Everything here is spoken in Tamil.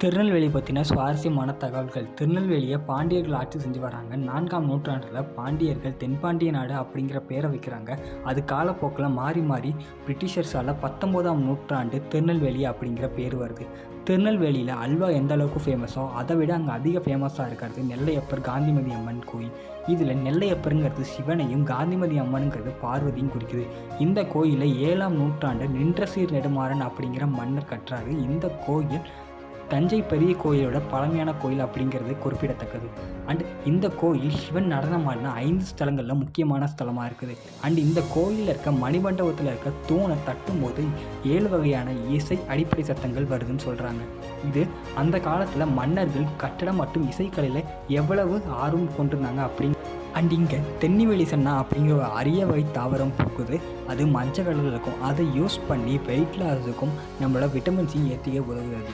திருநெல்வேலி பற்றின சுவாரஸ்யமான தகவல்கள். திருநெல்வேலியை பாண்டியர்கள் ஆட்சி செஞ்சு வராங்க. 4ஆம் நூற்றாண்டில் பாண்டியர்கள் தென்பாண்டிய நாடு அப்படிங்கிற பேரை வைக்கிறாங்க. அது காலப்போக்கில் மாறி மாறி பிரிட்டிஷர்ஸால் 19ஆம் நூற்றாண்டு திருநெல்வேலி அப்படிங்கிற பேர் வருது. திருநெல்வேலியில் அல்வா எந்த அளவுக்கு ஃபேமஸோ அதை விட அங்கே அதிக ஃபேமஸாக இருக்கிறது நெல்லையப்பர் காந்திமதி அம்மன் கோயில். இதில் நெல்லையப்பருங்கிறது சிவனையும் காந்திமதி அம்மனுங்கிறது பார்வதியும் குறிக்குது. இந்த கோயிலை 7ஆம் நூற்றாண்டு நின்றசீர் நெடுமாறன் அப்படிங்கிற மன்னர் கட்டுறாரு. இந்த கோயில் தஞ்சை பெரிய கோயிலோட பழமையான கோயில் அப்படிங்கிறது குறிப்பிடத்தக்கது. அண்ட் இந்த கோயில் சிவன் நடனமாடின 5 ஸ்தலங்களில் முக்கியமான ஸ்தலமாக இருக்குது. அண்ட் இந்த கோயிலில் இருக்க மணிமண்டபத்தில் இருக்க தூணை தட்டும்போது 7 வகையான இசை அடிப்படை சத்தங்கள் வருதுன்னு சொல்கிறாங்க. இது அந்த காலத்தில் மன்னர்கள் கட்டடம் மற்றும் இசைக்கலையில் எவ்வளவு ஆர்வம் கொண்டிருந்தாங்க அப்படிங்க. அண்ட் இங்கே தென்னிவெளி சன்னா அப்படிங்கிற ஒரு அரிய வகை தாவரம் பூக்குது. அது மஞ்சள் கலரில் இருக்கும். அதை யூஸ் பண்ணி வெயிட் லாஸுக்கும் நம்மளோட விட்டமின் சி ஏற்றிக்க உதவுகிறது.